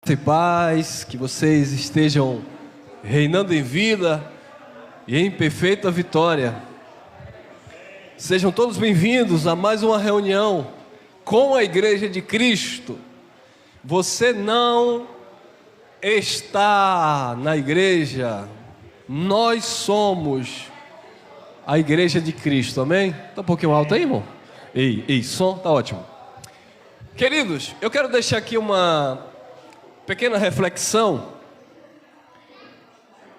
E paz, que vocês estejam reinando em vida e em perfeita vitória. Sejam todos bem-vindos a mais uma reunião com a Igreja de Cristo. Você não está na igreja, nós somos a Igreja de Cristo, amém? Tá um pouquinho alto aí, irmão? Ei, som, tá ótimo. Queridos, eu quero deixar aqui uma pequena reflexão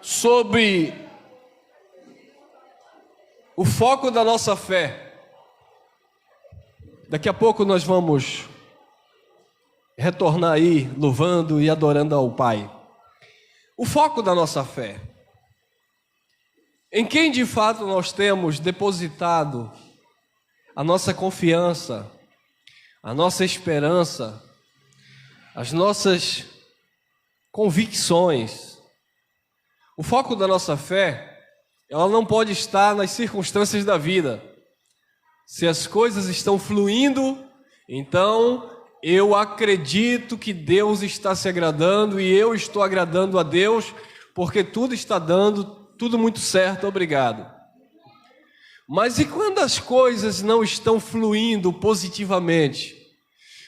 sobre o foco da nossa fé. Daqui a pouco nós vamos retornar aí louvando e adorando ao Pai. O foco da nossa fé. Em quem de fato nós temos depositado a nossa confiança, a nossa esperança, as nossas convicções. O foco da nossa fé, ela não pode estar nas circunstâncias da vida. Se as coisas estão fluindo, então eu acredito que Deus está se agradando e eu estou agradando a Deus, porque tudo está dando, tudo muito certo, obrigado. Mas e quando as coisas não estão fluindo positivamente?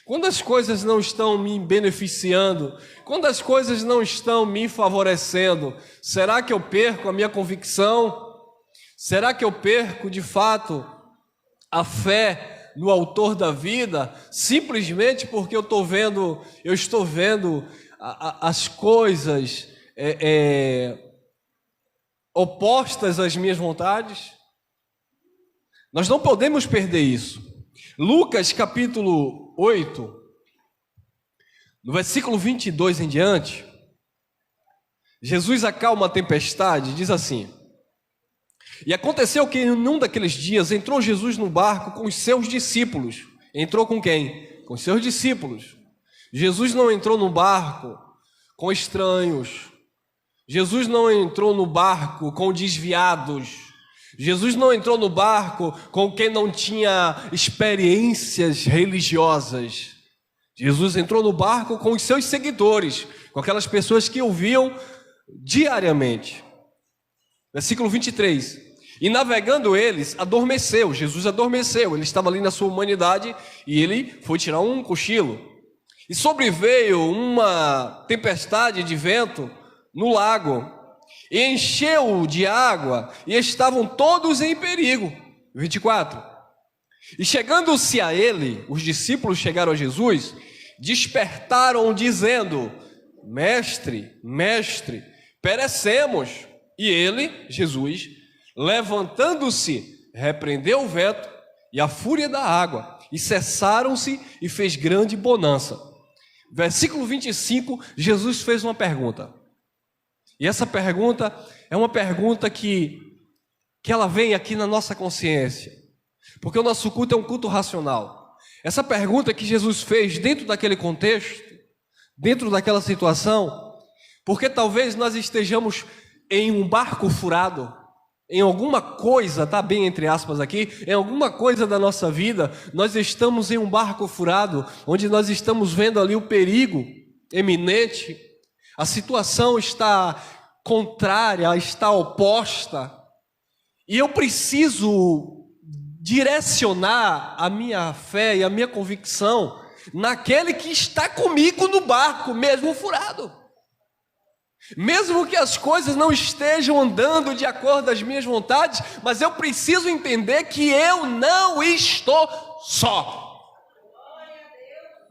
Quando as coisas não estão me beneficiando, quando as coisas não estão me favorecendo, será que eu perco a minha convicção? Será que eu perco de fato a fé no autor da vida, simplesmente porque eu estou vendo as coisas opostas às minhas vontades? Nós não podemos perder isso. Lucas capítulo 8, no versículo 22 em diante, Jesus acalma a tempestade, diz assim: E aconteceu que em um daqueles dias entrou Jesus no barco com os seus discípulos. Entrou com quem? Com os seus discípulos. Jesus não entrou no barco com estranhos. Jesus não entrou no barco com desviados. Jesus não entrou no barco com quem não tinha experiências religiosas. Jesus entrou no barco com os seus seguidores, com aquelas pessoas que ouviam diariamente. Versículo 23. E navegando eles, adormeceu. Jesus adormeceu, ele estava ali na sua humanidade e ele foi tirar um cochilo. E sobreveio uma tempestade de vento no lago, e encheu de água, e estavam todos em perigo. 24. E chegando-se a ele, os discípulos chegaram a Jesus, despertaram dizendo: Mestre, mestre, perecemos. E ele, Jesus, levantando-se, repreendeu o vento e a fúria da água, e cessaram-se, e fez grande bonança. Versículo 25, Jesus fez uma pergunta. E essa pergunta é uma pergunta que ela vem aqui na nossa consciência, porque o nosso culto é um culto racional. Essa pergunta que Jesus fez dentro daquele contexto, dentro daquela situação, porque talvez nós estejamos em um barco furado, em alguma coisa, tá bem entre aspas aqui, em alguma coisa da nossa vida, nós estamos em um barco furado, onde nós estamos vendo ali o perigo eminente. A situação está contrária, está oposta, e eu preciso direcionar a minha fé e a minha convicção naquele que está comigo no barco, mesmo furado. Mesmo que as coisas não estejam andando de acordo às minhas vontades, mas eu preciso entender que eu não estou só.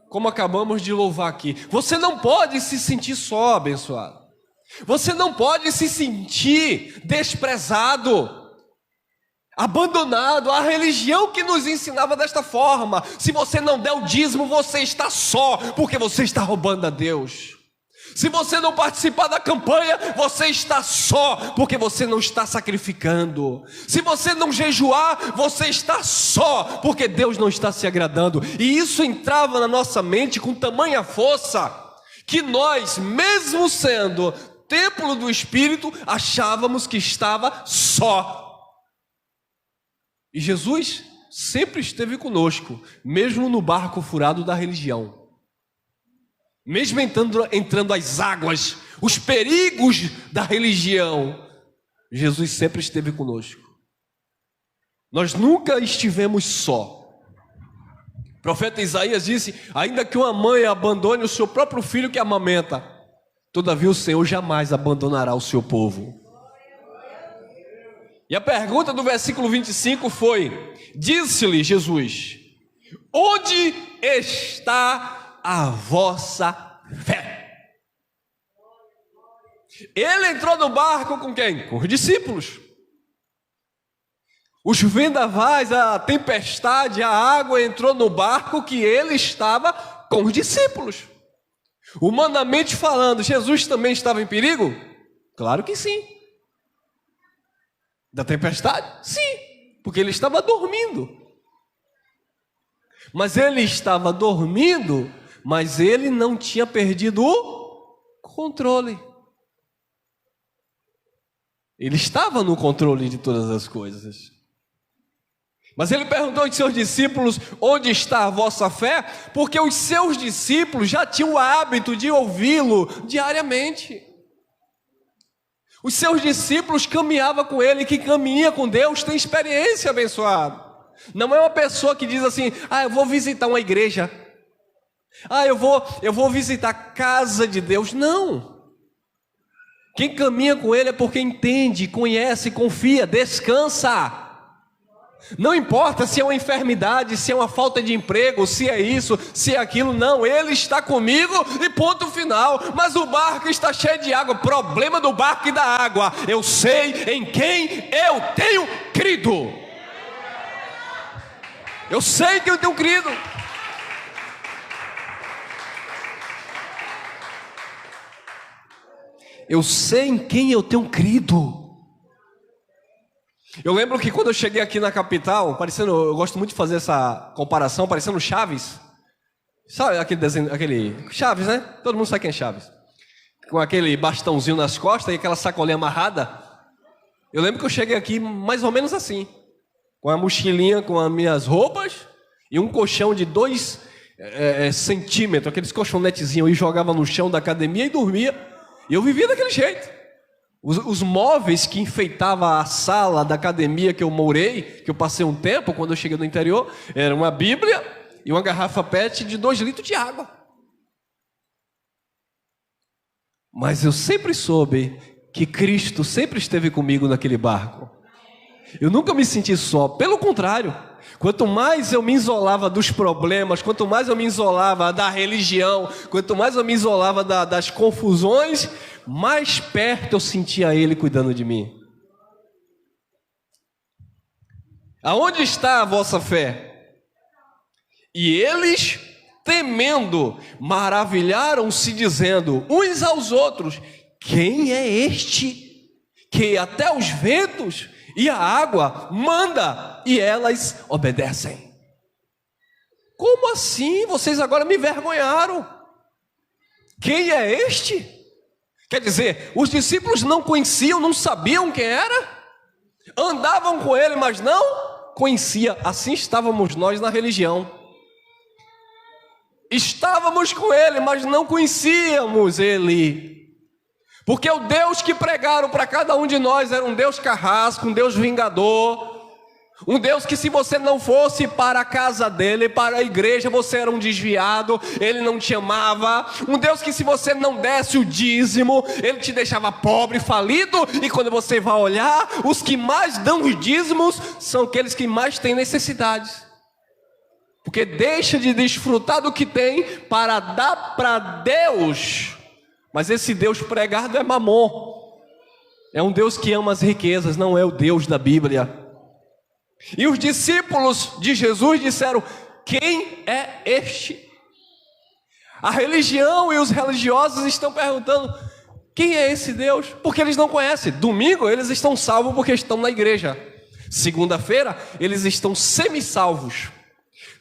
Como acabamos de louvar aqui, você não pode se sentir só, abençoado. Você não pode se sentir desprezado, abandonado. A religião que nos ensinava desta forma: se você não der o dízimo, você está só, porque você está roubando a Deus. Se você não participar da campanha, você está só, porque você não está sacrificando. Se você não jejuar, você está só, porque Deus não está se agradando. E isso entrava na nossa mente com tamanha força, que nós, mesmo sendo templo do Espírito, achávamos que estava só. E Jesus sempre esteve conosco, mesmo no barco furado da religião. mesmo entrando as águas, os perigos da religião, Jesus sempre esteve conosco. Nós nunca estivemos só. O profeta Isaías disse: ainda que uma mãe abandone o seu próprio filho que amamenta, todavia o Senhor jamais abandonará o seu povo. E a pergunta do versículo 25 foi: disse-lhe Jesus: onde está a vossa fé? Ele entrou no barco com quem? Com os discípulos. Os vendavais, a tempestade, a água entrou no barco que ele estava com os discípulos. Humanamente falando, Jesus também estava em perigo? Claro que sim. Da tempestade? Sim, porque ele estava dormindo. Mas ele estava dormindo, mas ele não tinha perdido o controle. Ele estava no controle de todas as coisas. Mas ele perguntou aos seus discípulos: onde está a vossa fé? Porque os seus discípulos já tinham o hábito de ouvi-lo diariamente. Os seus discípulos caminhavam com ele, que caminha com Deus tem experiência, abençoado. Não é uma pessoa que diz assim: eu vou visitar uma igreja, eu vou visitar a casa de Deus. Não. Quem caminha com ele é porque entende, conhece, confia, descansa. Não importa se é uma enfermidade, se é uma falta de emprego, se é isso, se é aquilo, não, ele está comigo e ponto final. Mas o barco está cheio de água. Problema do barco e da água: eu sei em quem eu tenho crido. Eu sei que eu tenho crido. Eu sei em quem eu tenho crido. Eu lembro que quando eu cheguei aqui na capital, eu gosto muito de fazer essa comparação, parecendo Chaves. Sabe aquele desenho, aquele Chaves, né? Todo mundo sabe quem é Chaves. Com aquele bastãozinho nas costas e aquela sacolinha amarrada. Eu lembro que eu cheguei aqui mais ou menos assim, com a mochilinha com as minhas roupas e um colchão de 2 centímetros, aqueles colchonetezinhos, e jogava no chão da academia e dormia. E eu vivia daquele jeito. Os móveis que enfeitavam a sala da academia que eu morei, que eu passei um tempo quando eu cheguei no interior, era uma Bíblia e uma garrafa PET de 2 litros de água. Mas eu sempre soube que Cristo sempre esteve comigo naquele barco. Eu nunca me senti só, pelo contrário. Quanto mais eu me isolava dos problemas, quanto mais eu me isolava da religião, quanto mais eu me isolava das confusões, mais perto eu sentia Ele cuidando de mim. Aonde está a vossa fé? E eles, temendo, maravilharam-se, dizendo uns aos outros: quem é este que até os ventos e a água manda e elas obedecem? Como assim? Vocês agora me envergonharam. Quem é este? Quer dizer, os discípulos não conheciam, não sabiam quem era, andavam com ele, mas não conhecia. Assim estávamos nós na religião. Estávamos com ele, mas não conhecíamos ele. Porque o Deus que pregaram para cada um de nós era um Deus carrasco, um Deus vingador, um Deus que, se você não fosse para a casa dele, para a igreja, você era um desviado, ele não te amava. Um Deus que, se você não desse o dízimo, ele te deixava pobre, falido. E quando você vai olhar, os que mais dão os dízimos são aqueles que mais têm necessidades, porque deixa de desfrutar do que tem para dar para Deus. Mas esse Deus pregado é Mamon. É um Deus que ama as riquezas, não é o Deus da Bíblia. E os discípulos de Jesus disseram: quem é este? A religião e os religiosos estão perguntando: quem é esse Deus? Porque eles não conhecem. Domingo eles estão salvos porque estão na igreja. Segunda-feira eles estão semi-salvos.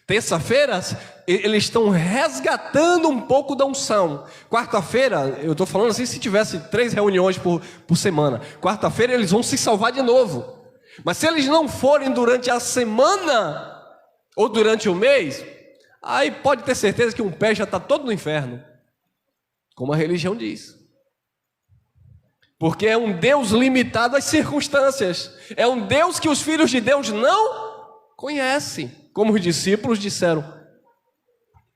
Terça-feira eles estão resgatando um pouco da unção. Quarta-feira, eu estou falando assim, se tivesse 3 reuniões por semana, quarta-feira eles vão se salvar de novo. Mas se eles não forem durante a semana ou durante o mês, aí pode ter certeza que um pé já está todo no inferno. como a religião diz. Porque é um Deus limitado às circunstâncias. É um Deus que os filhos de Deus não conhecem. Como os discípulos disseram: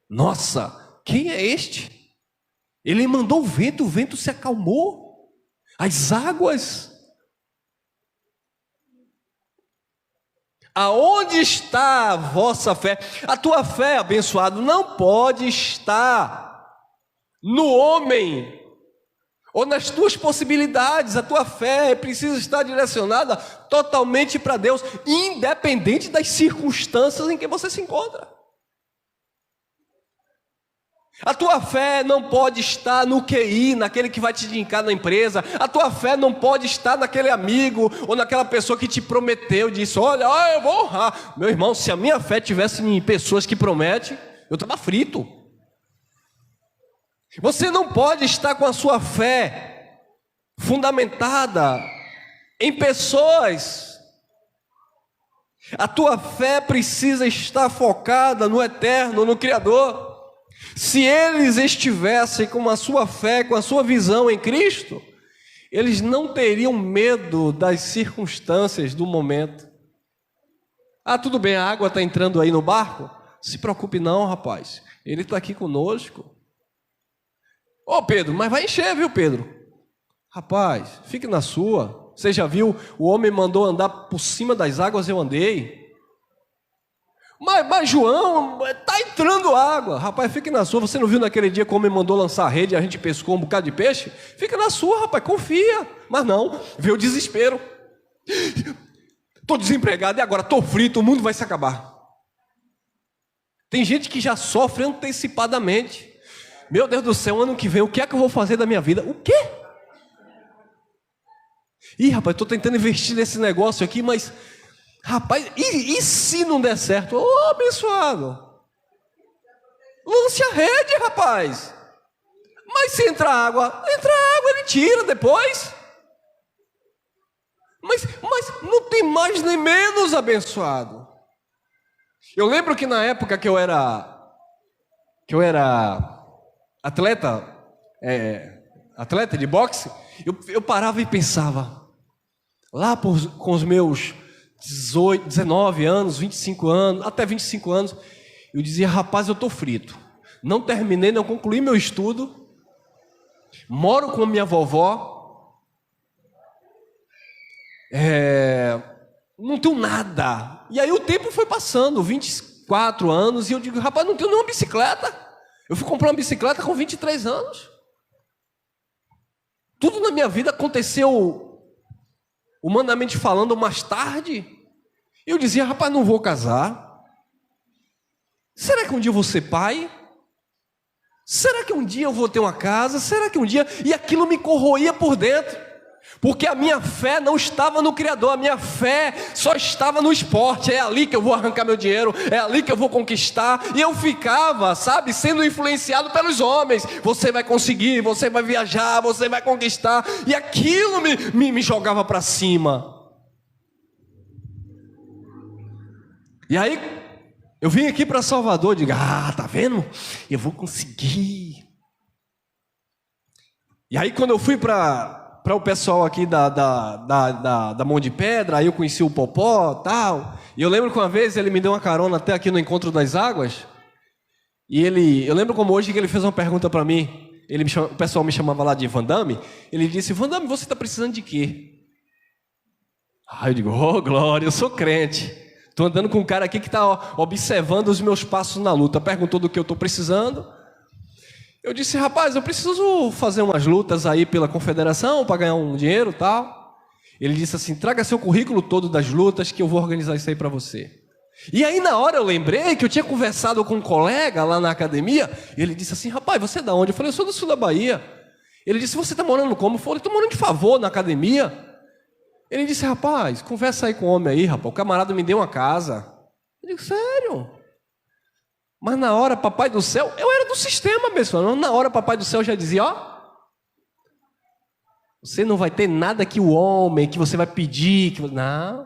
nossa, quem é este? Ele mandou o vento se acalmou. As águas. Aonde está a vossa fé? A tua fé, abençoado, não pode estar no homem ou nas tuas possibilidades. A tua fé precisa estar direcionada totalmente para Deus, independente das circunstâncias em que você se encontra. A tua fé não pode estar no QI, naquele que vai te indicar na empresa. A tua fé não pode estar naquele amigo ou naquela pessoa que te prometeu, disse: olha, eu vou honrar. Meu irmão, se a minha fé tivesse em pessoas que prometem, eu estava frito. Você não pode estar com a sua fé fundamentada em pessoas. A tua fé precisa estar focada no eterno, no Criador. Se eles estivessem com a sua fé, com a sua visão em Cristo, eles não teriam medo das circunstâncias do momento. Ah, tudo bem, a água está entrando aí no barco? Se preocupe não, rapaz, ele está aqui conosco. Ô Pedro, mas vai encher, viu Pedro? Rapaz, fique na sua. Você já viu, o homem mandou andar por cima das águas, eu andei. Mas João, está entrando água. Rapaz, fique na sua. Você não viu naquele dia como ele mandou lançar a rede e a gente pescou um bocado de peixe? Fica na sua, rapaz, confia. Mas não, veio o desespero. Estou desempregado e agora estou frito, o mundo vai se acabar. Tem gente que já sofre antecipadamente. Meu Deus do céu, ano que vem, o que é que eu vou fazer da minha vida? O quê? Ih, rapaz, estou tentando investir nesse negócio aqui, mas... rapaz, e se não der certo? Ô, abençoado, lance a rede, rapaz. Mas se entrar água, ele tira depois. Mas não tem mais nem menos, abençoado. Eu lembro que na época que eu era atleta de boxe, eu parava e pensava, lá com os meus 18, 19 anos, 25 anos, até 25 anos, eu dizia: rapaz, eu estou frito, não terminei, não concluí meu estudo, moro com minha vovó, não tenho nada. E aí o tempo foi passando, 24 anos, e eu digo: rapaz, não tenho nenhuma bicicleta. Eu fui comprar uma bicicleta com 23 anos. Tudo na minha vida aconteceu, humanamente falando, mais tarde. Eu dizia: rapaz, não vou casar. Será que um dia eu vou ser pai? Será que um dia eu vou ter uma casa? Será que um dia... E aquilo me corroía por dentro. Porque a minha fé não estava no Criador, a minha fé só estava no esporte. É ali que eu vou arrancar meu dinheiro, é ali que eu vou conquistar. E eu ficava, sabe, sendo influenciado pelos homens. Você vai conseguir, você vai viajar, você vai conquistar. E aquilo me jogava para cima. E aí, eu vim aqui para Salvador e digo: tá vendo? Eu vou conseguir. E aí, quando eu fui para o pessoal aqui da Mão de Pedra, aí eu conheci o Popó e tal. E eu lembro que uma vez ele me deu uma carona até aqui no Encontro das Águas. E eu lembro como hoje que ele fez uma pergunta para mim. O pessoal me chamava lá de Van Damme. Ele disse: Van Damme, você está precisando de quê? Eu digo: glória, eu sou crente. Estou andando com um cara aqui que está observando os meus passos na luta. Perguntou do que eu estou precisando. Eu disse: rapaz, eu preciso fazer umas lutas aí pela confederação para ganhar um dinheiro e tal. Ele disse assim: traga seu currículo todo das lutas que eu vou organizar isso aí para você. E aí na hora eu lembrei que eu tinha conversado com um colega lá na academia. Ele disse assim: rapaz, você é da onde? Eu falei: eu sou do sul da Bahia. Ele disse: você está morando como? Eu falei: estou morando de favor na academia. Ele disse: rapaz, conversa aí com o homem aí, rapaz. O camarada me deu uma casa. Eu digo: sério? Mas na hora, papai do céu, eu era do sistema mesmo. Na hora, papai do céu já dizia: você não vai ter nada que o homem, que você vai pedir. Não.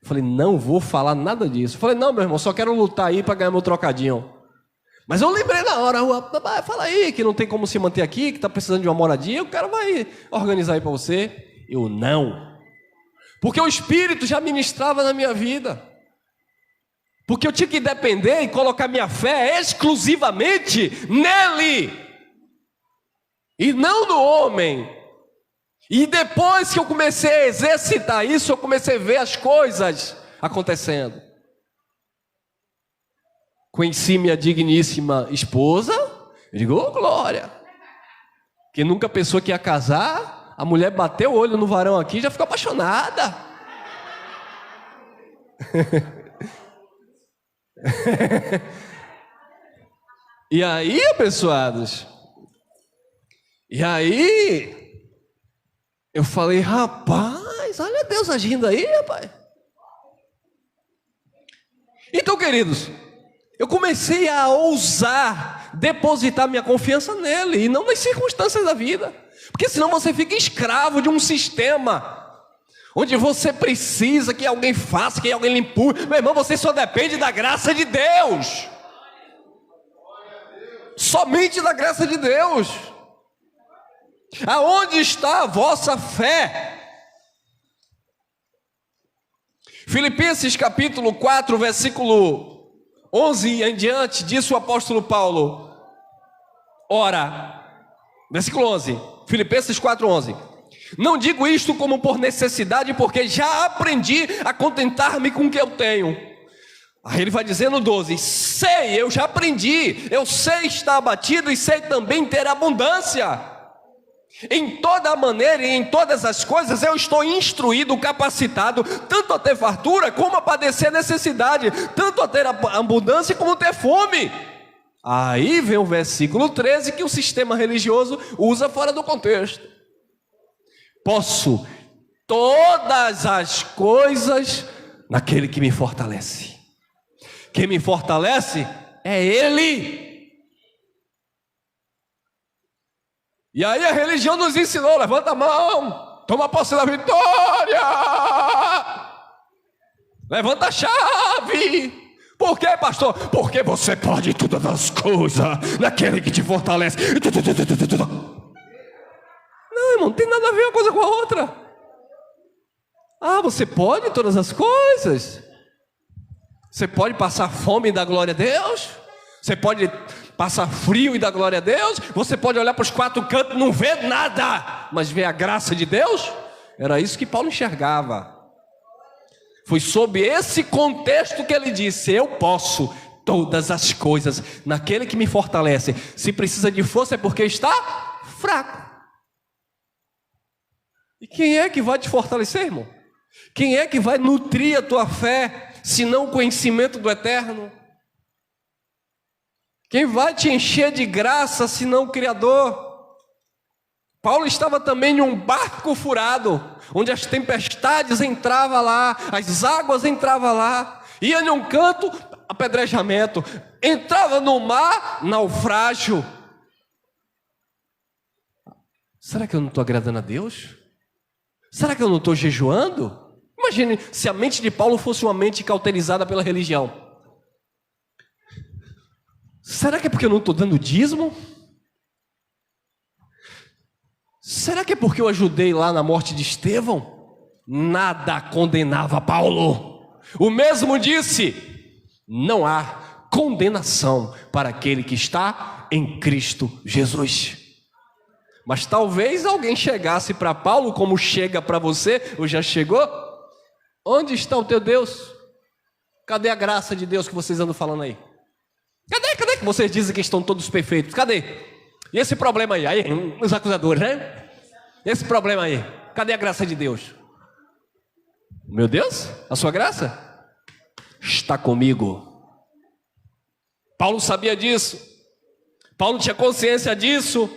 Eu falei: não vou falar nada disso. Eu falei: não, meu irmão, só quero lutar aí para ganhar meu trocadinho. Mas eu lembrei na hora, fala aí que não tem como se manter aqui, que está precisando de uma moradia, o cara vai organizar aí para você. Eu não. Porque o Espírito já ministrava na minha vida. Porque eu tinha que depender e colocar minha fé exclusivamente nele. E não no homem. E depois que eu comecei a exercitar isso, eu comecei a ver as coisas acontecendo. Conheci minha digníssima esposa, eu digo, oh, glória. Quem nunca pensou que ia casar, a mulher bateu o olho no varão aqui e já ficou apaixonada. E aí, abençoados, eu falei, rapaz, olha Deus agindo aí, rapaz. Então, queridos, eu comecei a ousar depositar minha confiança nele e não nas circunstâncias da vida. Porque senão você fica escravo de um sistema onde você precisa que alguém faça, que alguém lhe empurre. Meu irmão, você só depende da graça de Deus. Somente da graça de Deus. Aonde está a vossa fé? Filipenses capítulo 4, versículo 11 em diante, disse o apóstolo Paulo. Ora, versículo 11, Filipenses 4:11. Não digo isto como por necessidade, porque já aprendi a contentar-me com o que eu tenho. Aí ele vai dizendo 12, eu já aprendi, eu sei estar abatido e sei também ter abundância. Em toda maneira e em todas as coisas eu estou instruído, capacitado, tanto a ter fartura como a padecer necessidade, tanto a ter abundância como a ter fome. Aí vem o versículo 13 que o sistema religioso usa fora do contexto. Posso todas as coisas naquele que me fortalece. Quem me fortalece é Ele. E aí a religião nos ensinou, levanta a mão, toma posse da vitória, levanta a chave. Por quê, pastor? Porque você pode todas as coisas naquele que te fortalece. Não, irmão, não tem nada a ver uma coisa com a outra. Você pode todas as coisas. Você pode passar fome e dar glória a Deus. Você pode passar frio e dar glória a Deus. Você pode olhar para os quatro cantos e não ver nada, mas ver a graça de Deus. Era isso que Paulo enxergava. Foi sob esse contexto que ele disse: eu posso todas as coisas naquele que me fortalece. Se precisa de força é porque está fraco. E quem é que vai te fortalecer, irmão? Quem é que vai nutrir a tua fé, se não o conhecimento do Eterno? Quem vai te encher de graça, se não o Criador? Paulo estava também em um barco furado, onde as tempestades entravam lá, as águas entravam lá, ia em um canto, apedrejamento, entrava no mar, naufrágio. Será que eu não estou agradando a Deus? Será que eu não estou jejuando? Imagine se a mente de Paulo fosse uma mente cauterizada pela religião. Será que é porque eu não estou dando dízimo? Será que é porque eu ajudei lá na morte de Estevão? Nada condenava Paulo. O mesmo disse: não há condenação para aquele que está em Cristo Jesus. Mas talvez alguém chegasse para Paulo como chega para você, ou já chegou? Onde está o teu Deus? Cadê a graça de Deus que vocês andam falando aí? Cadê que vocês dizem que estão todos perfeitos? Cadê? E esse problema aí? Aí, os acusadores, né? Esse problema aí, cadê a graça de Deus? Meu Deus, a sua graça está comigo. Paulo sabia disso. Paulo tinha consciência disso,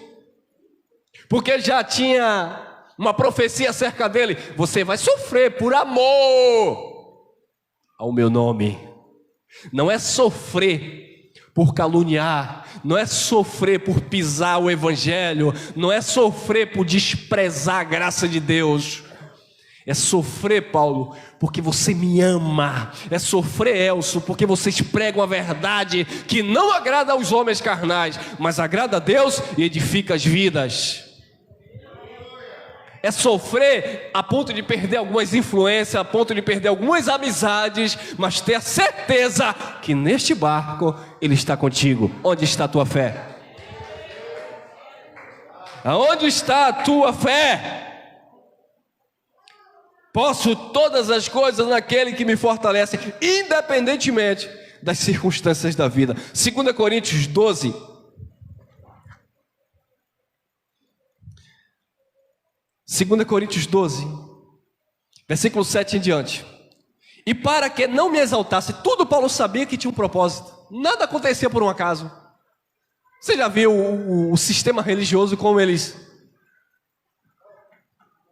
porque já tinha uma profecia acerca dele: você vai sofrer por amor ao meu nome. Não é sofrer por caluniar, não é sofrer por pisar o evangelho, não é sofrer por desprezar a graça de Deus, É sofrer, Paulo, porque você me ama. É sofrer, Elcio, porque vocês pregam a verdade que não agrada aos homens carnais, mas agrada a Deus e edifica as vidas. É sofrer a ponto de perder algumas influências, a ponto de perder algumas amizades, mas ter a certeza que neste barco Ele está contigo. Onde está a tua fé? Aonde está a tua fé? Posso todas as coisas naquele que me fortalece, independentemente das circunstâncias da vida. 2 Coríntios 12. Versículo 7 em diante. E para que não me exaltasse, tudo Paulo sabia que tinha um propósito. Nada acontecia por um acaso. Você já viu o sistema religioso como eles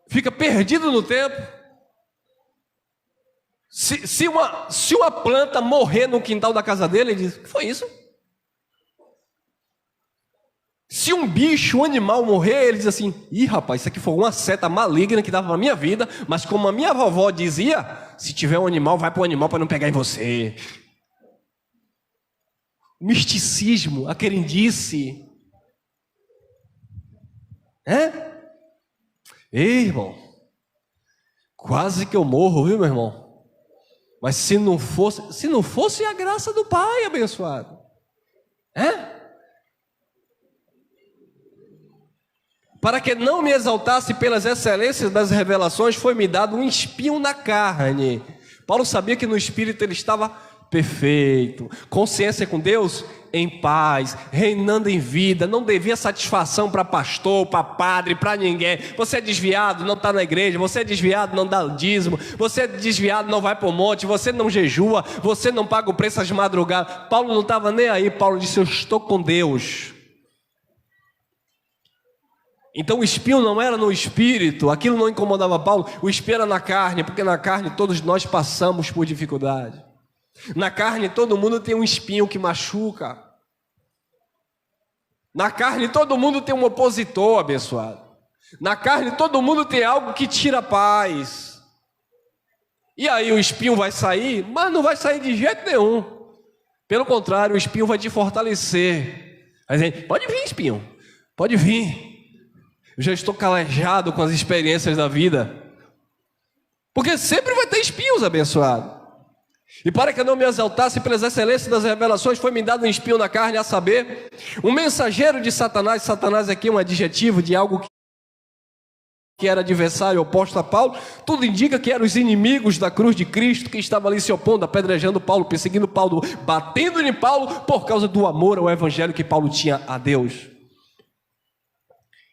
fica perdido no tempo? Se uma planta morrer no quintal da casa dele, ele diz: o que foi isso? Se um bicho, um animal morrer, ele diz assim: ih, rapaz, isso aqui foi uma seta maligna que dava na minha vida, mas como a minha vovó dizia, se tiver um animal, vai para o animal para não pegar em você. O misticismo, a crendice. Ei, irmão, quase que eu morro, viu, meu irmão? Mas se não fosse a graça do Pai abençoado. Para que não me exaltasse pelas excelências das revelações, foi-me dado um espinho na carne. Paulo sabia que no espírito ele estava perfeito, consciência com Deus, em paz, reinando em vida, não devia satisfação para pastor, para padre, para ninguém. Você é desviado, não está na igreja, você é desviado, não dá o dízimo, você é desviado, não vai para o monte, você não jejua, você não paga o preço às madrugadas. Paulo não estava nem aí. Paulo disse: eu estou com Deus. Então o espinho não era no espírito, aquilo não incomodava Paulo. O espinho era na carne, porque na carne todos nós passamos por dificuldade. Na carne todo mundo tem um espinho que machuca. Na carne todo mundo tem um opositor, abençoado. Na carne todo mundo tem algo que tira a paz. E aí o espinho vai sair, mas não vai sair de jeito nenhum. Pelo contrário, o espinho vai te fortalecer. Vai dizer: pode vir, espinho, pode vir. Eu já estou calejado com as experiências da vida. Porque sempre vai ter espinhos, abençoado. E para que eu não me exaltasse pelas excelências das revelações, foi-me dado um espinho na carne, a saber, um mensageiro de Satanás. Satanás aqui é um adjetivo de algo que era adversário, oposto a Paulo. Tudo indica que eram os inimigos da cruz de Cristo, que estavam ali se opondo, apedrejando Paulo, perseguindo Paulo, batendo em Paulo, por causa do amor ao evangelho que Paulo tinha a Deus.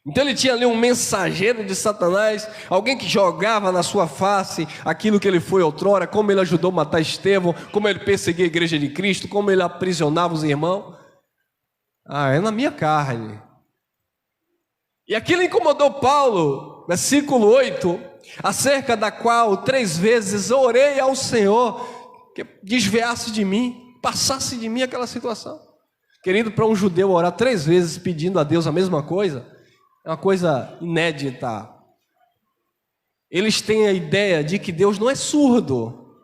Então ele tinha ali um mensageiro de Satanás, alguém que jogava na sua face aquilo que ele foi outrora, como ele ajudou a matar Estevão, como ele perseguia a igreja de Cristo, como ele aprisionava os irmãos. É na minha carne. E aquilo incomodou Paulo, versículo 8, acerca da qual 3 vezes orei ao Senhor que desviasse de mim, passasse de mim aquela situação. Querido, para um judeu orar 3 vezes pedindo a Deus a mesma coisa, é uma coisa inédita. Eles têm a ideia de que Deus não é surdo.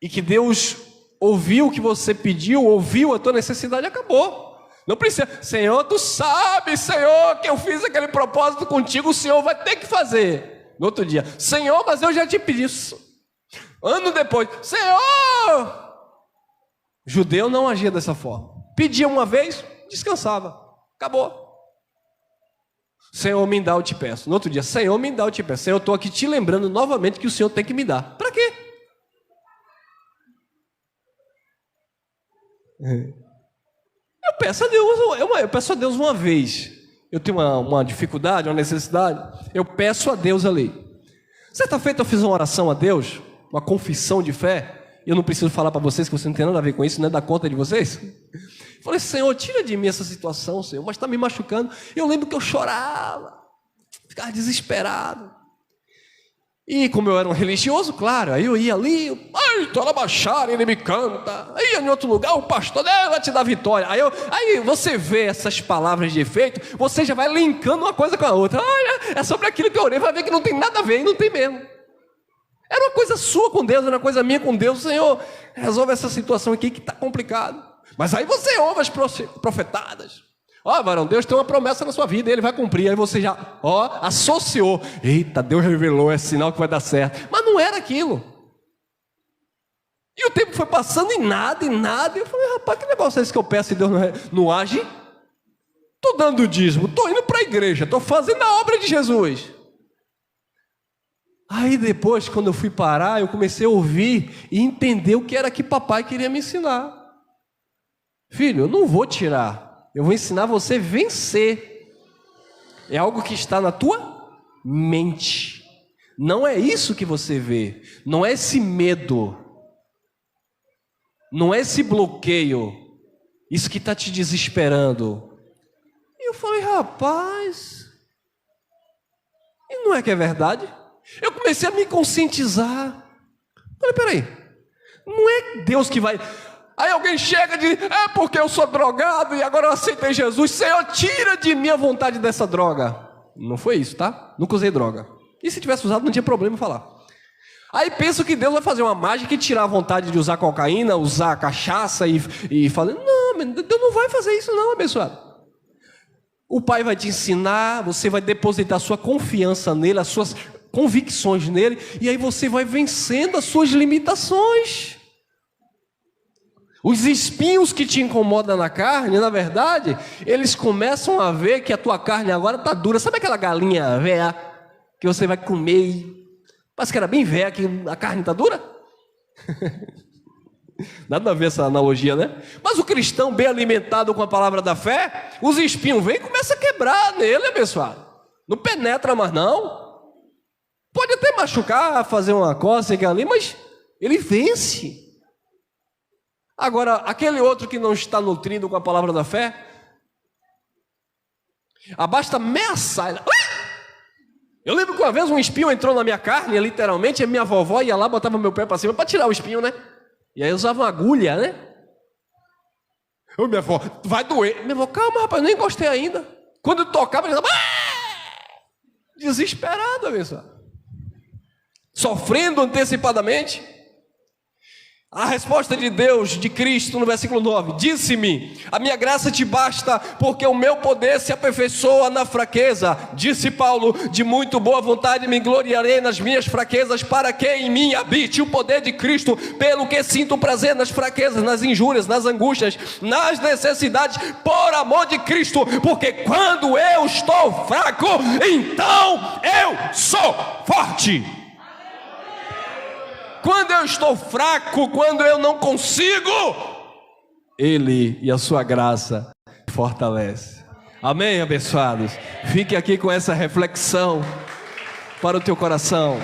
E que Deus ouviu o que você pediu, ouviu a tua necessidade e acabou. Não precisa: Senhor, tu sabe, Senhor, que eu fiz aquele propósito contigo, o Senhor vai ter que fazer. No outro dia: Senhor, mas eu já te pedi isso. Ano depois: Senhor. Judeu não agia dessa forma. Pedia uma vez, descansava. Acabou. Senhor, me dá, eu te peço. No outro dia: Senhor, me dá, eu te peço. Senhor, eu estou aqui te lembrando novamente que o Senhor tem que me dar. Para quê? Eu peço a Deus uma vez. Eu tenho uma dificuldade, uma necessidade. Eu peço a Deus ali. Certa feita eu fiz uma oração a Deus, uma confissão de fé. Eu não preciso falar para vocês que você não tem nada a ver com isso, não é da conta de vocês. Falei: Senhor, tira de mim essa situação, Senhor, mas está me machucando. Eu lembro que eu chorava, ficava desesperado. E como eu era um religioso, claro, aí eu ia ali, ai, Torabachara, ele me canta. Aí ia em outro lugar, o pastor vai te dar vitória. Aí você vê essas palavras de efeito, você já vai linkando uma coisa com a outra. Olha, é sobre aquilo que eu orei, vai ver que não tem nada a ver, e não tem mesmo. Era uma coisa sua com Deus, era uma coisa minha com Deus. Senhor, resolve essa situação aqui que está complicado. Mas aí você ouve as profetadas. Ó, varão, Deus tem uma promessa na sua vida, Ele vai cumprir. Aí você já, associou. Eita, Deus revelou, é sinal que vai dar certo. Mas não era aquilo. E o tempo foi passando e nada. E eu falei, rapaz, que negócio é esse que eu peço e Deus não age? Estou dando dízimo, estou indo para a igreja, estou fazendo a obra de Jesus. Aí depois, quando eu fui parar, eu comecei a ouvir e entender o que era que papai queria me ensinar. Filho, eu não vou tirar. Eu vou ensinar você a vencer. É algo que está na tua mente. Não é isso que você vê. Não é esse medo. Não é esse bloqueio. Isso que está te desesperando. E eu falei, rapaz, e não é que é verdade? Eu comecei a me conscientizar. Falei, peraí, não é Deus que vai... Aí alguém chega e diz, é porque eu sou drogado e agora eu aceitei Jesus. Senhor, tira de mim a vontade dessa droga. Não foi isso, tá? Nunca usei droga. E se tivesse usado, não tinha problema em falar. Aí penso que Deus vai fazer uma mágica e tirar a vontade de usar cocaína, usar cachaça e falar, não, Deus não vai fazer isso não, abençoado. O Pai vai te ensinar, você vai depositar sua confiança nele, as suas convicções nele, e aí você vai vencendo as suas limitações. Os espinhos que te incomodam na carne, na verdade, eles começam a ver que a tua carne agora está dura. Sabe aquela galinha velha que você vai comer e parece que era bem velha, que a carne está dura? Nada a ver essa analogia, né? Mas o cristão bem alimentado com a palavra da fé, os espinhos vêm e começam a quebrar nele, abençoado. Não penetra mais não. Pode até machucar, fazer uma cócega ali, mas ele vence. Agora, aquele outro que não está nutrido com a palavra da fé, basta ameaçar. Eu lembro que uma vez um espinho entrou na minha carne, literalmente, a minha vovó ia lá, botava meu pé para cima para tirar o espinho, né? E aí usava uma agulha, né? Ô, minha avó, vai doer. Minha avó, calma, rapaz, nem encostei ainda. Quando eu tocava, ele estava desesperado, abençoado. Sofrendo antecipadamente. A resposta de Deus, de Cristo, no versículo 9, disse-me, a minha graça te basta, porque o meu poder se aperfeiçoa na fraqueza. Disse Paulo, de muito boa vontade me gloriarei nas minhas fraquezas, para que em mim habite o poder de Cristo, pelo que sinto prazer nas fraquezas, nas injúrias, nas angústias, nas necessidades, por amor de Cristo, porque quando eu estou fraco, então eu sou forte. Quando eu estou fraco, quando eu não consigo, Ele e a sua graça fortalece. Amém, abençoados? Fique aqui com essa reflexão para o teu coração.